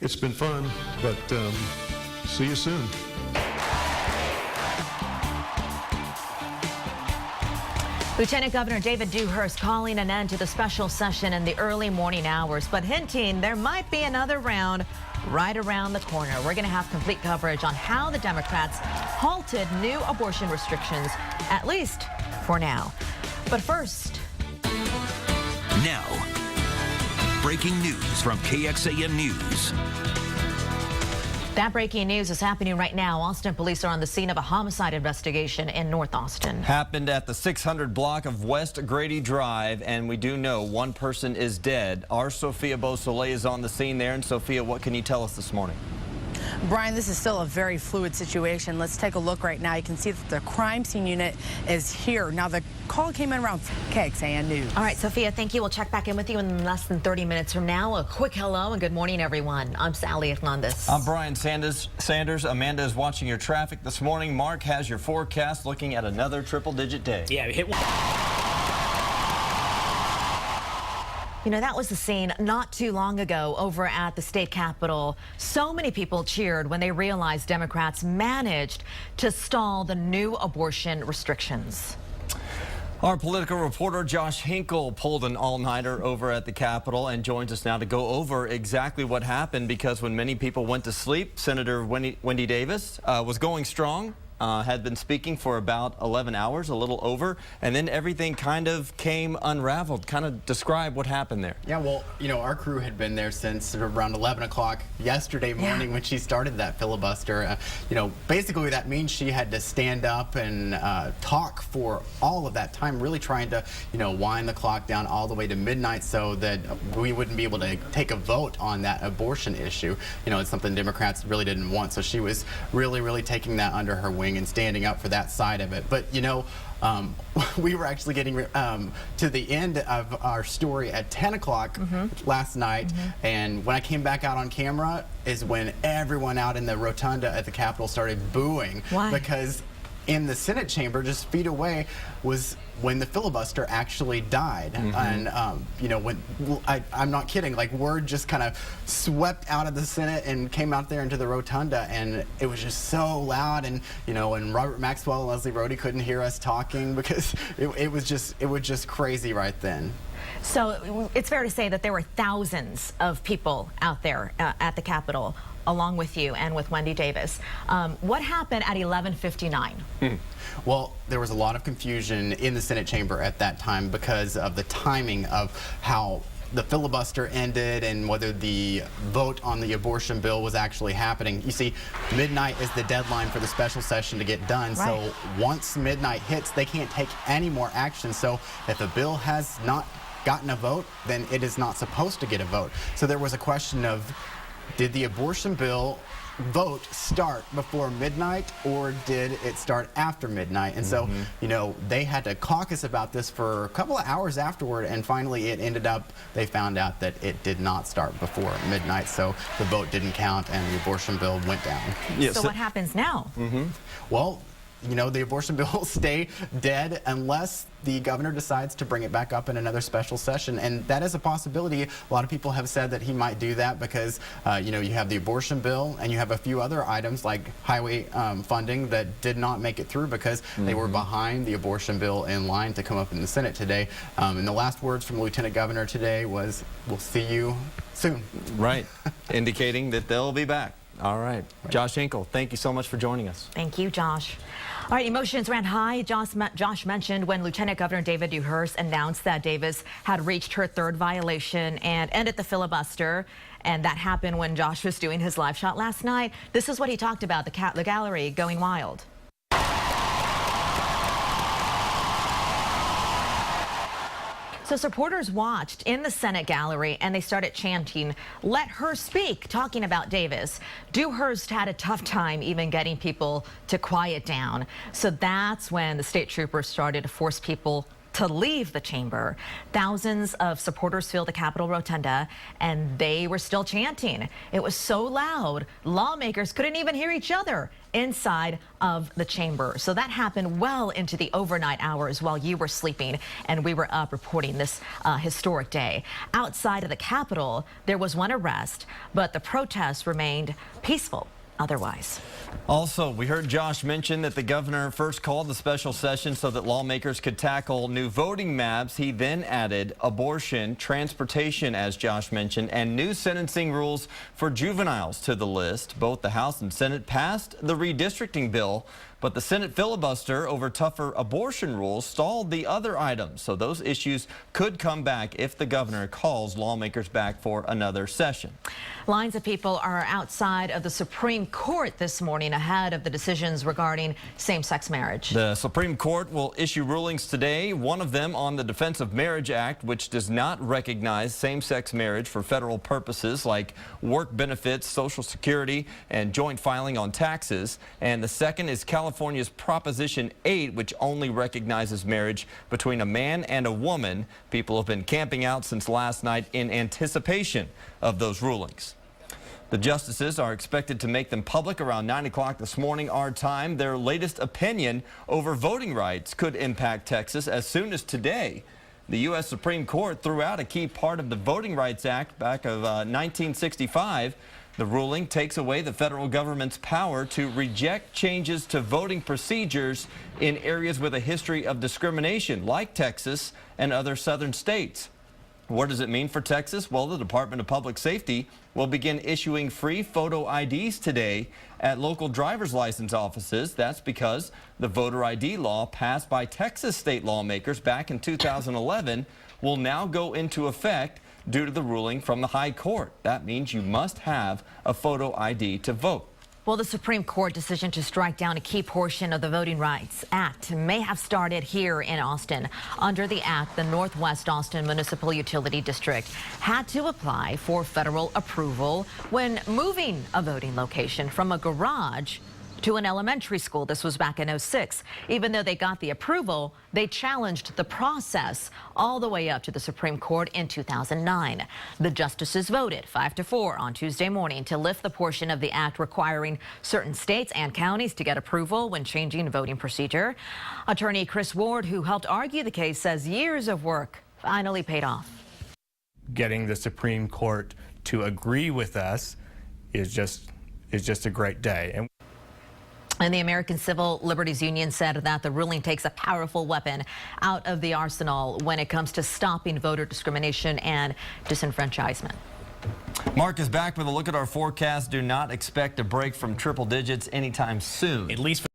It's been fun, but see you soon. Lieutenant Governor David Dewhurst calling an end to the special session in the early morning hours, but hinting there might be another round right around the corner. We're going to have complete coverage on how the Democrats halted new abortion restrictions, at least for now. But first. Now, breaking news from KXAN News. That breaking news is happening right now. Austin police are on the scene of a homicide investigation in North Austin. Happened at the 600 block of West Grady Drive, and we do know one person is dead. Our Sophia Beausoleil is on the scene there. And Sophia, what can you tell us this morning? Brian, this is still a very fluid situation. Let's take a look right now. You can see that the crime scene unit is here. Now, the call came in around KXAN News. All right, Sophia, thank you. We'll check back in with you in less than 30 minutes from now. A quick hello and good morning, everyone. I'm Sally Hernandez. I'm Brian Sanders. Amanda is watching your traffic this morning. Mark has your forecast looking at another triple-digit day. Yeah, we hit one. You know, that was the scene not too long ago over at the state capitol. So many people cheered when they realized Democrats managed to stall the new abortion restrictions. Our political reporter Josh Hinkle pulled an all-nighter over at the Capitol and joins us now to go over exactly what happened, because when many people went to sleep, Senator Wendy Davis was going strong. Had been speaking for about 11 hours, a little over, and then everything kind of came unraveled. Kind of describe what happened there. Yeah, well, you know, our crew had been there since around 11 o'clock yesterday morning when she started that filibuster. You know, basically that means she had to stand up and talk for all of that time, really trying to, you know, wind the clock down all the way to midnight so that we wouldn't be able to take a vote on that abortion issue. You know, it's something Democrats really didn't want, so she was really taking that under her wing and standing up for that side of it. But you know, we were actually getting to the end of our story at 10 o'clock last night, and when I came back out on camera is when everyone out in the rotunda at the Capitol started booing. Why? Because in the Senate chamber just feet away was when the filibuster actually died. And you know, when I'm not kidding, like word just kind of swept out of the Senate and came out there into the rotunda, and it was just so loud. And you know, and Robert Maxwell and Leslie Rhodey couldn't hear us talking because it was just crazy right then. So it's fair to say that there were thousands of people out there at the Capitol along with you and with Wendy Davis. What happened at 11:59? Well, there was a lot of confusion in the Senate chamber at that time because of the timing of how the filibuster ended and whether the vote on the abortion bill was actually happening. You see, midnight is the deadline for the special session to get done. Right. So once midnight hits, they can't take any more action. So if a bill has not gotten a vote, then it is not supposed to get a vote. So there was a question of, did the abortion bill vote start before midnight or did it start after midnight? And so, you know, they had to caucus about this for a couple of hours afterward, and finally it ended up, they found out that it did not start before midnight, so the vote didn't count and the abortion bill went down. Yes. So what happens now? Well, you know, the abortion bill will stay dead unless the governor decides to bring it back up in another special session, and that is a possibility. A lot of people have said that he might do that because, you know, you have the abortion bill and you have a few other items like highway funding that did not make it through because they were behind the abortion bill in line to come up in the Senate today. And the last words from Lieutenant Governor today was, "We'll see you soon." Right, indicating that they'll be back. All right. Josh Hinkle, thank you so much for joining us. Thank you, Josh. All right, emotions ran high. Josh mentioned when Lieutenant Governor David Dewhurst announced that Davis had reached her third violation and ended the filibuster. And that happened when Josh was doing his live shot last night. This is what he talked about, the gallery going wild. So supporters watched in the Senate gallery and they started chanting, "Let her speak," talking about Davis. Dewhurst had a tough time even getting people to quiet down. So that's when the state troopers started to force people to leave the chamber. Thousands of supporters filled the Capitol Rotunda, and they were still chanting. It was so loud, lawmakers couldn't even hear each other inside of the chamber. So that happened well into the overnight hours while you were sleeping and we were up reporting this historic day. Outside of the Capitol, there was one arrest, but the protests remained peaceful otherwise. Also, we heard Josh mention that the governor first called the special session so that lawmakers could tackle new voting maps. He then added abortion, transportation, as Josh mentioned, and new sentencing rules for juveniles to the list. Both the House and Senate passed the redistricting bill, but the Senate filibuster over tougher abortion rules stalled the other items. So those issues could come back if the governor calls lawmakers back for another session. Lines of people are outside of the Supreme Court this morning ahead of the decisions regarding same-sex marriage. The Supreme Court will issue rulings today, one of them on the Defense of Marriage Act, which does not recognize same-sex marriage for federal purposes like work benefits, Social Security, and joint filing on taxes. And the second is California's Proposition 8, which only recognizes marriage between a man and a woman. People have been camping out since last night in anticipation of those rulings. The justices are expected to make them public around 9 o'clock this morning, our time. Their latest opinion over voting rights could impact Texas as soon as today. The U.S. Supreme Court threw out a key part of the Voting Rights Act back of 1965. The ruling takes away the federal government's power to reject changes to voting procedures in areas with a history of discrimination, like Texas and other southern states. What does it mean for Texas? Well, the Department of Public Safety will begin issuing free photo IDs today at local driver's license offices. That's because the voter ID law passed by Texas state lawmakers back in 2011 will now go into effect due to the ruling from the High Court. That means you must have a photo ID to vote. Well, the Supreme Court decision to strike down a key portion of the Voting Rights Act may have started here in Austin. Under the act, the Northwest Austin Municipal Utility District had to apply for federal approval when moving a voting location from a garage to an elementary school. This was back in '06. Even though they got the approval, they challenged the process all the way up to the Supreme Court in 2009. The justices voted 5-4 on Tuesday morning to lift the portion of the act requiring certain states and counties to get approval when changing voting procedure. Attorney Chris Ward, who helped argue the case, says years of work finally paid off. Getting the Supreme Court to agree with us is just a great day. And the American Civil Liberties Union said that the ruling takes a powerful weapon out of the arsenal when it comes to stopping voter discrimination and disenfranchisement. Mark is back with a look at our forecast. Do not expect a break from triple digits anytime soon. At least